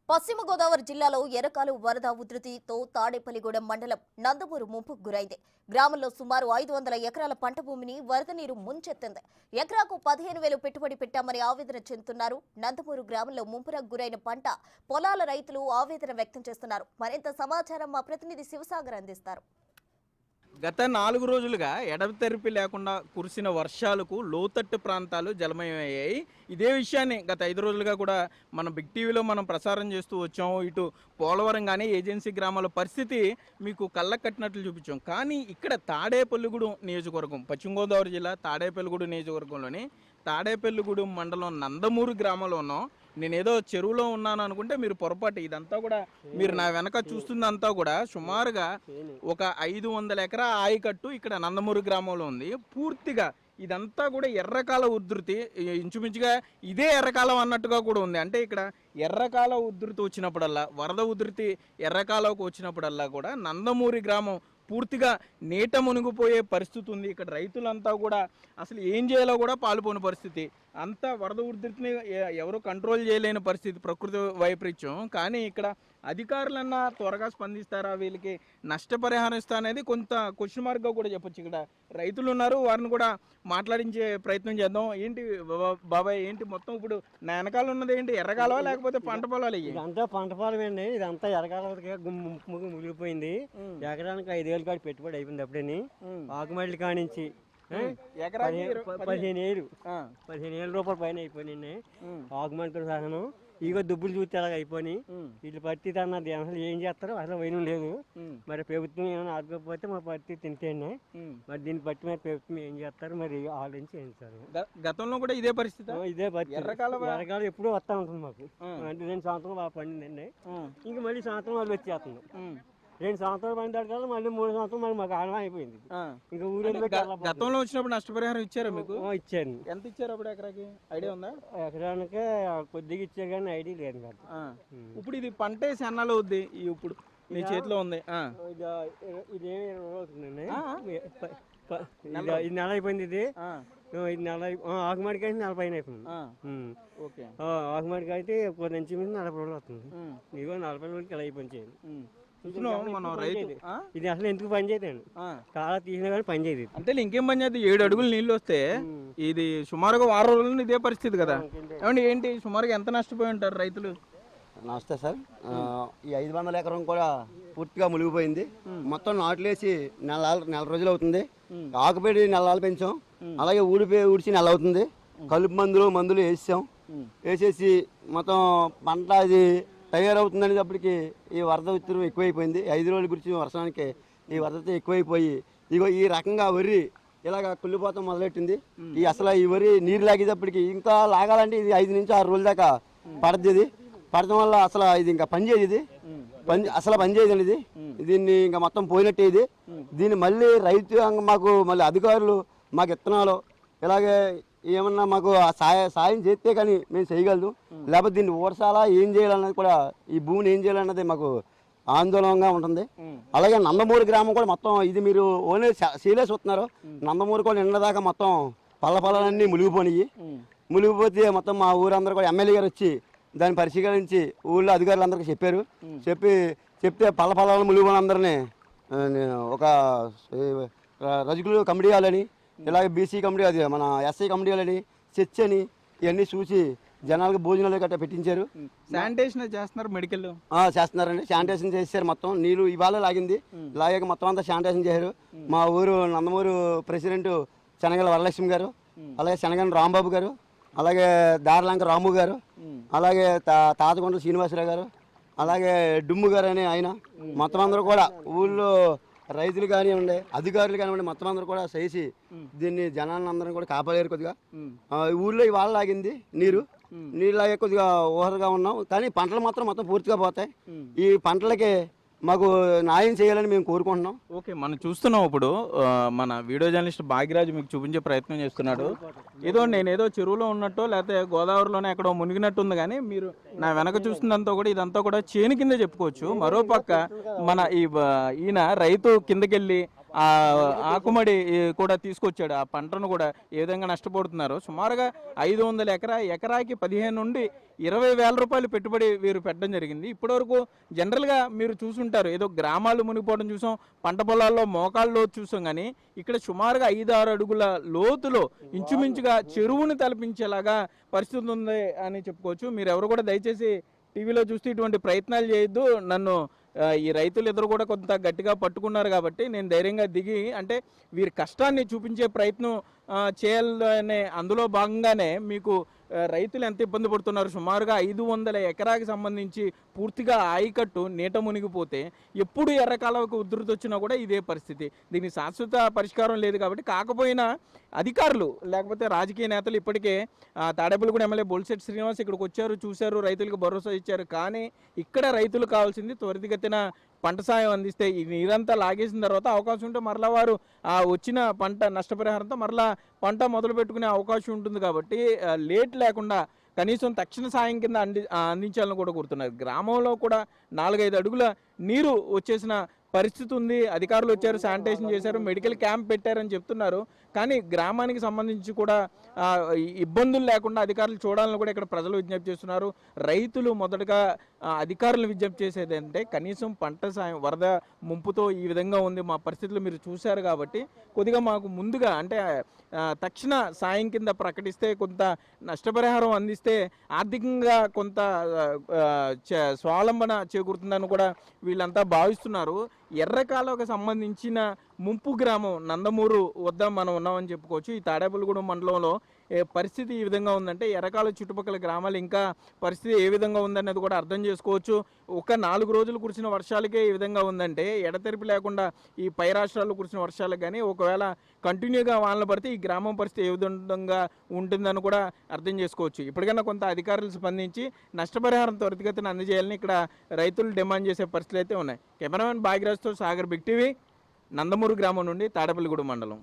పశ్చిమ గోదావరి జిల్లాలో ఎరకాలు వరద ఉధృతితో తాడేపల్లిగూడెం మండలం నందమూరు ముంపుకు గురైంది. గ్రామంలో సుమారు 500 ఎకరాల పంట భూమిని వరద నీరు ముంచెత్తింది. ఎకరాకు 15,000 పెట్టుబడి పెట్టామని ఆవేదన చెందుతున్నారు. నందమూరు గ్రామంలో ముంపురకు గురైన పంట పొలాల రైతులు ఆవేదన వ్యక్తం చేస్తున్నారు. మరింత సమాచారం మా ప్రతినిధి శివసాగర్ అందిస్తారు. గత 4 రోజులుగా ఎడతెరిపి లేకుండా కురిసిన వర్షాలకు లోతట్టు ప్రాంతాలు జలమయమయ్యాయి. ఇదే విషయాన్ని గత 5 రోజులుగా కూడా మన బిగ్ టీవీలో మనం ప్రసారం చేస్తూ వచ్చాము. ఇటు పోలవరం కానీ ఏజెన్సీ గ్రామాల పరిస్థితి మీకు కళ్ళకు కట్టినట్లు చూపించాం. కానీ ఇక్కడ తాడేపల్లిగూడెం నియోజకవర్గం, పశ్చిమ గోదావరి జిల్లా తాడేపల్లిగూడెం నియోజకవర్గంలోని తాడేపల్లిగూడెం మండలం నందమూరు గ్రామంలో ఉన్నాం. నేనేదో చెరువులో ఉన్నాను అనుకుంటే మీరు పొరపాటు. ఇదంతా కూడా మీరు నా వెనక చూస్తుందంతా కూడా సుమారుగా ఒక 500 ఎకరా ఆయకట్టు ఇక్కడ నందమూరు గ్రామంలో ఉంది. పూర్తిగా ఇదంతా కూడా ఎర్రకాల ఉధృతి, ఇంచుమించుగా ఇదే ఎర్రకాలం అన్నట్టుగా కూడా ఉంది. అంటే ఇక్కడ ఎర్రకాల ఉధృతి వచ్చినప్పుడల్లా, వరద ఉధృతి ఎర్రకాలకు వచ్చినప్పుడల్లా కూడా నందమూరి గ్రామం పూర్తిగా నీట మునిగిపోయే పరిస్థితి ఉంది. ఇక్కడ రైతులంతా కూడా అసలు ఏం చేయాలో కూడా పాల్పోని పరిస్థితి. అంతా వరద ఉధృతిని ఎవరు కంట్రోల్ చేయలేని పరిస్థితి, ప్రకృతి వైపరీత్యం. కానీ ఇక్కడ అధికారులన్నా త్వరగా స్పందిస్తారా, వీళ్ళకి నష్టపరిహారం ఇస్తా అనేది కొంత క్వశ్చన్ మార్క్గా కూడా చెప్పొచ్చు. ఇక్కడ రైతులు ఉన్నారు, వారిని కూడా మాట్లాడించే ప్రయత్నం చేద్దాం. ఏంటి బాబాయ్, ఏంటి మొత్తం ఇప్పుడు నా వెనకాల ఉన్నది ఏంటి, ఎర్రకాలవా లేకపోతే పంట పొలాలు? ఇదంతా పంట పొలం అండి. ఇదంతా ఎర్రకాలకి ముగిలిపోయింది. ఎకరానికి 5,000 కాడి పెట్టుబడి అయిపోయింది. అప్పుడని ఆకుమల్లి కానించి 15,000 రూపాయల పైన అయిపోయినాయి. ఆకుమల్లితో సహనం ఇగో దుబ్బులు చూస్తే అలాగ అయిపోయి వీళ్ళు పత్తి అన్నది అసలు ఏం చేస్తారో అసలు వైనం లేదు. మరి ప్రభుత్వం ఏమైనా ఆదుకోకపోతే మా పత్తి తింటేనే మరి దీన్ని బట్టి మరి ప్రభుత్వం ఏం చేస్తారు మరి ఆలోచించి చేస్తారు. గతంలో కూడా ఇదే పరిస్థితి, ఇదే పరిస్థితి. ఎర్రకాలం ఎప్పుడూ వస్తా ఉంటుంది మాకు. అంటే 2 సంవత్సరం బాగా పండిందండి. ఇంక మళ్ళీ సంవత్సరం వాళ్ళు వచ్చేస్తుంది. 2 సంవత్సరాలు పని దాటికల్లా మళ్ళీ 3 సంవత్సరం మరి మాకు ఆడమా అయిపోయింది. ఇంకా ఊరేళ్ళు గతంలో వచ్చినప్పుడు నష్టపరిహారం ఇచ్చారు మీకు? ఇచ్చారు. ఎంత ఇచ్చారు అప్పుడు ఎకరాకి, ఐడియా ఉందా? ఎకరానికి కొద్దిగా ఇచ్చారు కానీ ఐడియా లేదు కదా. ఇప్పుడు ఇది పంట వేసి అన్నాలు అవుద్ది, ఇప్పుడు నీ చేతిలో ఉంది. ఇదేమి అవుతుందండి, ఇది నెల అయిపోయింది. ఇది నెల ఆకుమాడికి అయితే 40 పైన అయిపోయింది. ఆకుమాడికి అయితే కొద్ది నుంచి మీద 40 రోజులు వస్తుంది. ఇదిగో 40 రోజులకి ఇలా అయిపోయింది. ఇది అసలు ఎందుకు పని చేయదండి, చాలా తీసినా కానీ పని చేయదు. అంటే ఇంకేం పని చేద్దాం, 7 అడుగులు నీళ్ళు వస్తే ఇది సుమారుగా 6 రోజులు ఇదే పరిస్థితి కదా. ఏమండి ఏంటి సుమారుగా ఎంత నష్టపోయి ఉంటారు రైతులు? నమస్తే సార్. ఈ 500 ఎకరం కూడా పూర్తిగా మునిగిపోయింది. మొత్తం నాట్లేసి నెల రోజులు అవుతుంది. ఆకుపెట్టి నెలలు పెంచాం, అలాగే ఊడిచి నెల అవుతుంది. కలుపు మందులు వేసేసి మొత్తం పంట అది తయారవుతుందనేటప్పటికి ఈ వరద ఉత్తరం ఎక్కువైపోయింది. 5 రోజుల గురించి వర్షానికి ఈ వరదతో ఎక్కువైపోయి ఇగో ఈ రకంగా వరి ఇలాగ కుళ్ళిపోతాం మొదలెట్టింది. ఈ వరి నీరు లాగేటప్పటికి ఇంకా లాగాలంటే ఇది 5 నుంచి 6 రోజుల దాకా పడుతుంది. ఇది పడటం వల్ల అసలు ఇది ఇంకా పనిచేయదు. ఇది పనిచేయదండి. ఇది దీన్ని ఇంకా మొత్తం పోయినట్టే. దీన్ని మళ్ళీ మాకు మళ్ళీ అధికారులు మాకు ఇత్తనాలు ఇలాగే ఏమన్నా మాకు సాయం చేస్తే కానీ మేము చేయగలదు. లేకపోతే దీన్ని ఓడసాలా ఏం చేయాలన్నది కూడా, ఈ భూమిని ఏం చేయాలన్నది మాకు ఆందోళనగా ఉంటుంది. అలాగే నందమూరు గ్రామం కూడా మొత్తం ఇది మీరు ఓన్లీ సీలే చూస్తున్నారు. నందమూరు కూడా నిన్నదాకా మొత్తం పొలాలన్నీ మునిగిపోతే మొత్తం మా ఊరందరూ కూడా ఎమ్మెల్యే గారు వచ్చి దాన్ని పరిశీలించి ఊళ్ళో అధికారులందరికీ చెప్తే పొలాలు మునిగిపోయిన అందరినీ ఒక రజకులు కమిటీ వాళ్ళని, ఇలాగే బీసీ కమిటీ, అది మన ఎస్సీ కమిటీ వాళ్ళని, చర్చ్ అని ఇవన్నీ చూసి జనాలకు భోజనాలు గట్రా పెట్టించారు. శానిటేషన్ చేస్తున్నారు, మెడికల్ చేస్తున్నారండి. శానిటేషన్ చేశారు. మొత్తం నీళ్ళు ఇవాళ లాగాక మొత్తం అంతా శానిటేషన్ చేశారు. మా ఊరు నందమూరు ప్రెసిడెంట్ శనగల వరలక్ష్మి గారు, అలాగే శనగల రాంబాబు గారు, అలాగే దారలంక రాము గారు, అలాగే తాతకొండల శ్రీనివాసరావు గారు, అలాగే డుమ్ము గారు అని ఆయన, మొత్తం అందరూ కూడా ఊళ్ళో రైతులు కానివ్వండి, అధికారులు కానివ్వండి, మొత్తం అందరూ కూడా చేసి దీన్ని జనాలను అందరం కూడా కాపాడారు. కొద్దిగా ఊళ్ళో ఇవాళ లాగింది నీళ్ళు లాగే కొద్దిగా ఊహరగా ఉన్నాం. కానీ పంటలు మాత్రం మొత్తం పూర్తిగా పోతాయి. ఈ పంటలకి మాకు న్యాయం చేయాలని మేము కోరుకుంటున్నాం. ఓకే, మనం చూస్తున్నాం ఇప్పుడు మన వీడియో జర్నలిస్ట్ భాగ్యరాజు మీకు చూపించే ప్రయత్నం చేస్తున్నాడు. నేనేదో చెరువులో ఉన్నట్టు లేకపోతే గోదావరిలోనే ఎక్కడో మునిగినట్టుంది, కానీ మీరు నా వెనక చూస్తున్నంతా కూడా ఇదంతా కూడా చేను కింద చెప్పుకోవచ్చు. మరోపక్క మన ఈయన రైతు కిందకెళ్ళి ఆకుమడి కూడా తీసుకొచ్చాడు. ఆ పంటను కూడా ఏ విధంగా నష్టపోతున్నారు. సుమారుగా 500 ఎకరాకి 15 నుండి 20,000 రూపాయలు పెట్టుబడి వీరు పెట్టడం జరిగింది. ఇప్పటివరకు జనరల్గా మీరు చూసుంటారు, ఏదో గ్రామాలు మునిగిపోవడం చూసాం, పంట పొలాల్లో మోకాళ్ళ లోతు చూసాం, కానీ ఇక్కడ సుమారుగా 5-6 అడుగుల లోతులో ఇంచుమించుగా చెరువుని తలపించేలాగా పరిస్థితి ఉంది అని చెప్పుకోవచ్చు. మీరు ఎవరు కూడా దయచేసి టీవీలో చూస్తే ఇటువంటి ప్రయత్నాలు చేయొద్దు. నన్ను ఈ రైతులు ఇద్దరు కూడా కొంత గట్టిగా పట్టుకున్నారు కాబట్టి నేను ధైర్యంగా దిగి అంటే వీరి కష్టాన్ని చూపించే ప్రయత్నం చేయాలనే అందులో భాగంగానే మీకు రైతులు ఎంత ఇబ్బంది పడుతున్నారు. సుమారుగా 500 ఎకరాకి సంబంధించి పూర్తిగా ఆయకట్టు నీట మునిగిపోతే ఎప్పుడు ఎర్రకాలువకు ఉధృతి వచ్చినా కూడా ఇదే పరిస్థితి. దీనికి శాశ్వత పరిష్కారం లేదు కాబట్టి, కాకపోయినా అధికారులు లేకపోతే రాజకీయ నేతలు ఇప్పటికే తాడేపల్లిగూడెం ఎమ్మెల్యే బొలిశెట్టి శ్రీనివాస్ ఇక్కడికి వచ్చారు, చూశారు, రైతులకు భరోసా ఇచ్చారు. కానీ ఇక్కడ రైతులు కావాల్సింది త్వరితగతిన పంట సాయం అందిస్తే ఈ నీరంతా లాగేసిన తర్వాత అవకాశం ఉంటే మరలా వారు వచ్చిన పంట నష్టపరిహారంతో మరలా పంట మొదలు పెట్టుకునే అవకాశం ఉంటుంది. కాబట్టి లేట్ లేకుండా కనీసం తక్షణ సాయం కింద అందించాలని కూడా కోరుతున్నారు. గ్రామంలో కూడా 4-5 అడుగుల నీరు వచ్చేసిన పరిస్థితి ఉంది. అధికారులు వచ్చారు, శానిటేషన్ చేశారు, మెడికల్ క్యాంప్ పెట్టారని చెప్తున్నారు. కానీ గ్రామానికి సంబంధించి కూడా ఇబ్బందులు లేకుండా అధికారులు చూడాలని కూడా ఇక్కడ ప్రజలు విజ్ఞప్తి చేస్తున్నారు. రైతులు మొదటగా అధికారులు విజ్ఞప్తి చేసేది అంటే కనీసం పంట సాయం, వరద ముంపుతో ఈ విధంగా ఉంది మా పరిస్థితులు మీరు చూశారు కాబట్టి కొద్దిగా మాకు ముందుగా అంటే తక్షణ సాయం కింద ప్రకటిస్తే, కొంత నష్టపరిహారం అందిస్తే ఆర్థికంగా కొంత స్వావలంబన చేకూరుతుందని కూడా వీళ్ళంతా భావిస్తున్నారు. ఎర్రకాలువకు సంబంధించిన ముంపు గ్రామం నందమూరు వద్ద మనం ఉన్నామని చెప్పుకోవచ్చు. ఈ తాడేపల్లిగూడెం మండలంలో పరిస్థితి ఈ విధంగా ఉందంటే ఎర్రకాలువ చుట్టుపక్కల గ్రామాలు ఇంకా పరిస్థితి ఏ విధంగా ఉందనేది కూడా అర్థం చేసుకోవచ్చు. ఒక 4 రోజులు కురిసిన వర్షాలకే ఈ విధంగా ఉందంటే ఎడతెరిపి లేకుండా ఈ పై రాష్ట్రాల్లో కురిసిన వర్షాలకు కానీ ఒకవేళ కంటిన్యూగా వానలు పడితే ఈ గ్రామం పరిస్థితి ఏ విధంగా ఉంటుందని కూడా అర్థం చేసుకోవచ్చు. ఇప్పటికైనా కొంత అధికారులు స్పందించి నష్టపరిహారం త్వరితగతిన అందజేయాలని ఇక్కడ రైతులు డిమాండ్ చేసే పరిస్థితులు అయితే ఉన్నాయి. కెమెరామెన్ భాగ్యరాజ్తో సాగర్, బిగ్ టీవీ, నందమూరు గ్రామం నుండి తాడేపల్లిగూడెం మండలం.